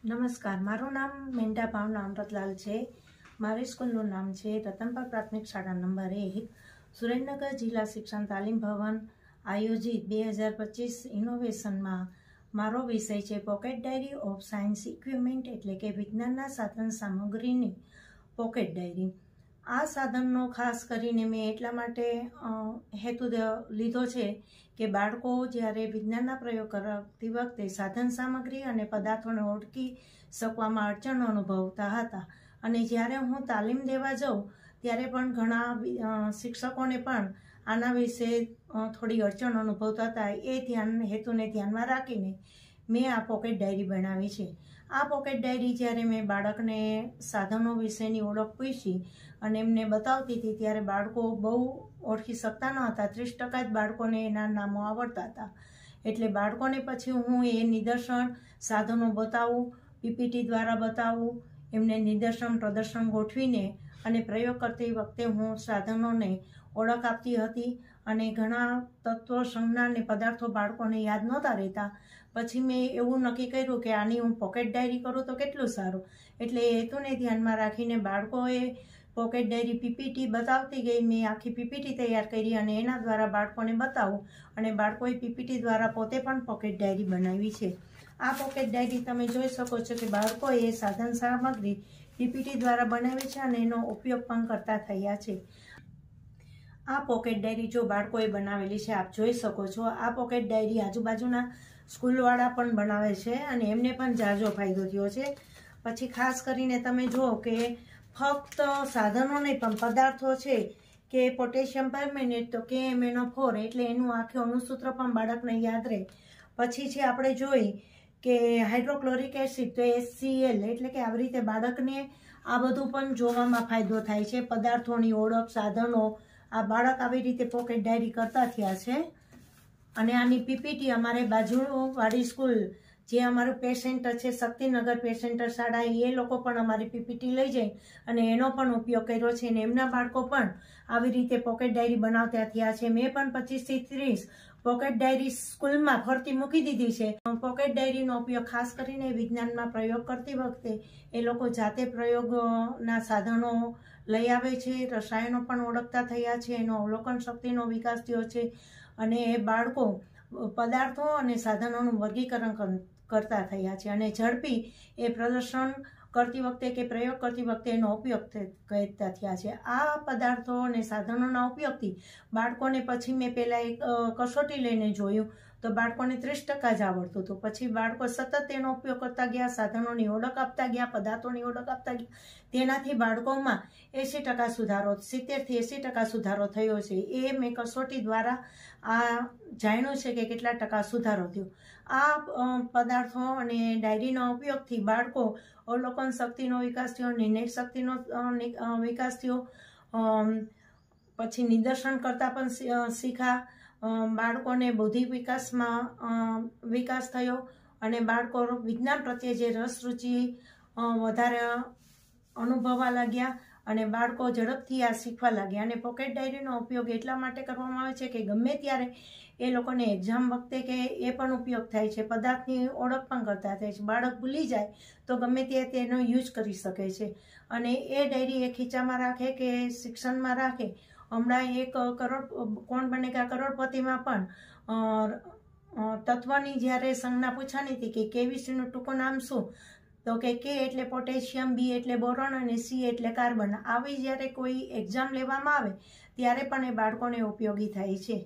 નમસ્કાર, મારું નામ મેંઢા ભાવના અમૃતલાલ છે। મારી સ્કૂલનું નામ છે રતનપાલ પ્રાથમિક શાળા નંબર 1, સુરેન્દ્રનગર જિલ્લા શિક્ષણ તાલીમ ભવન આયોજિત 2025 ઇનોવેશનમાં મારો વિષય છે pocket diary of science equipment, એટલે કે વિજ્ઞાનના સાધન સામગ્રીની પોકેટ ડાયરી। આ સાધનનો ખાસ કરીને મેં એટલા માટે હેતુ લીધો છે કે બાળકો જ્યારે વિજ્ઞાનના પ્રયોગ કરતી વખતે સાધન સામગ્રી અને પદાર્થોને ઓળખી શકવામાં અડચણો અનુભવતા હતા, અને જ્યારે હું તાલીમ દેવા જાઉં ત્યારે પણ ઘણા શિક્ષકોને પણ આના વિશે થોડી અડચણ અનુભવતા હતા। એ હેતુને ધ્યાનમાં રાખીને મેં આ પોકેટ ડાયરી બનાવી છે। આ પોકેટ ડાયરી જ્યારે મેં બાળકને સાધનો વિશેની ઓળખ પૂછી અને એમને બતાવતી હતી ત્યારે બાળકો બહુ ઓળખી શકતા ન હતા। 30% જ બાળકોને એના નામો આવડતા હતા। એટલે બાળકોને પછી હું એ નિદર્શન સાધનો બતાવું, પીપીટી દ્વારા બતાવું, એમને નિદર્શન પ્રદર્શન ગોઠવીને અને પ્રયોગ કરતી વખતે હું સાધનોને ઓળખ આપતી હતી। અને ઘણા તત્વો, સંજ્ઞા અને પદાર્થો બાળકોને યાદ નહોતા રહેતા। પછી મેં એવું નક્કી કર્યું કે આની હું પોકેટ ડાયરી કરું તો કેટલું સારું। એટલે એ હેતુને ધ્યાનમાં રાખીને બાળકોએ પોકેટ ડાયરી પીપીટી બતાવતી ગઈ, મેં આખી પીપીટી તૈયાર કરી અને એના દ્વારા બાળકોને બતાવું, અને બાળકોએ પીપીટી દ્વારા પોતે પણ પોકેટ ડાયરી બનાવી છે। આ પોકેટ ડાયરી તમે જોઈ શકો છો કે બાળકોએ સાધન સામગ્રી પીપીટી દ્વારા બનાવી છે અને એનો ઉપયોગ પણ કરતા થયા છે। આ પોકેટ ડાયરી જો બાળકોએ બનાવેલી છે, આપ જોઈ શકો છો। આ પોકેટ ડાયરી આજુબાજુના સ્કૂલવાળા પણ બનાવે છે અને એમને પણ ઝાઝો ફાયદો થયો છે। પછી ખાસ કરીને તમે જુઓ કે ફક્ત સાધનો નહીં પણ પદાર્થો છે કે પોટેશિયમ પરમેંગનેટ તો KMnO4, એટલે એનું આખું અણુસૂત્ર પણ બાળકને યાદ રહે। પછી છે આપણે જોઈ કે હાઇડ્રોક્લોરિક એસિડ તો HCl, એટલે કે આવી રીતે બાળકને આ બધું પણ જોવામાં ફાયદો થાય છે। પદાર્થોની ઓળખ, સાધનો, આ બાળક આવી રીતે પોકેટ ડાયરી કરતા થયા છે। અને આની પીપીટી અમારે બાજુવાળી સ્કૂલ જે અમારું પે સેન્ટર છે શક્તિનગર પે સેન્ટર શાળા, એ લોકો પણ અમારી પીપીટી લઈ જઈ અને એનો પણ ઉપયોગ કર્યો છે અને એમના બાળકો પણ આવી રીતે પોકેટ ડાયરી બનાવતા થયા છે। મેં પણ 25 થી 30 પોકેટ ડાયરી સ્કૂલમાં ફરતી મૂકી દીધી છે। પોકેટ ડાયરીનો ઉપયોગ ખાસ કરીને વિજ્ઞાનમાં પ્રયોગ કરતી વખતે એ લોકો જાતે પ્રયોગના સાધનો લઈ આવે છે, રસાયણો પણ ઓળખતા થયા છે, એનો અવલોકન શક્તિનો વિકાસ થયો છે અને એ બાળકો પદાર્થો અને સાધનોનું વર્ગીકરણ કરતા થયા છે અને ઝડપી એ પ્રદર્શન કરતી વખતે કે પ્રયોગ કરતી વખતે એનો ઉપયોગ કરતા થયા છે। આ પદાર્થો અને સાધનોના ઉપયોગથી બાળકોને પછી મેં પહેલાં એક કસોટી લઈને જોયું તો બાળકોને 30% જ આવડતું હતું। પછી બાળકો સતત તેનો ઉપયોગ કરતા ગયા, સાધનોની ઓળખ આપતા ગયા, પદાર્થોની ઓળખ આપતા ગયા, તેનાથી બાળકોમાં 80% સુધારો, 70 થી 80% સુધારો થયો છે। એ મેં કસોટી દ્વારા આ જાણ્યું છે કે કેટલા ટકા સુધારો થયો। આ પદાર્થો અને ડાયરીના ઉપયોગથી બાળકો અવલોકન શક્તિનો વિકાસ થયો, નિર્ણય શક્તિનો વિકાસ થયો, પછી નિદર્શન કરતા પણ શીખ્યા, બાળકોને બૌદ્ધિક વિકાસમાં વિકાસ થયો અને બાળકો વિજ્ઞાન પ્રત્યે જે રસ રુચિ વધારે અનુભવવા લાગ્યા અને બાળકો ઝડપથી આ શીખવા લાગ્યા। અને પોકેટ ડાયરીનો ઉપયોગ એટલા માટે કરવામાં આવે છે કે ગમે ત્યારે એ લોકોને એક્ઝામ વખતે કે એ પણ ઉપયોગ થાય છે, પદાર્થની ઓળખ પણ કરતા થાય છે। બાળક ભૂલી જાય તો ગમે ત્યારે તેનો યુઝ કરી શકે છે અને એ ડાયરી એ ખીચામાં રાખે કે શિક્ષણમાં રાખે। હમણાં એક કોણ બનેગા કરોડપતિમાં પણ તત્વની જ્યારે સંજ્ઞા પૂછાની હતી કે કેમિસ્ટ્રીનું ટૂંકું નામ શું, તો કે K એટલે પોટેશિયમ, B એટલે બોરોન અને C એટલે કાર્બન। આવી જ્યારે કોઈ એક્ઝામ લેવામાં આવે ત્યારે પણ એ બાળકોને ઉપયોગી થાય છે।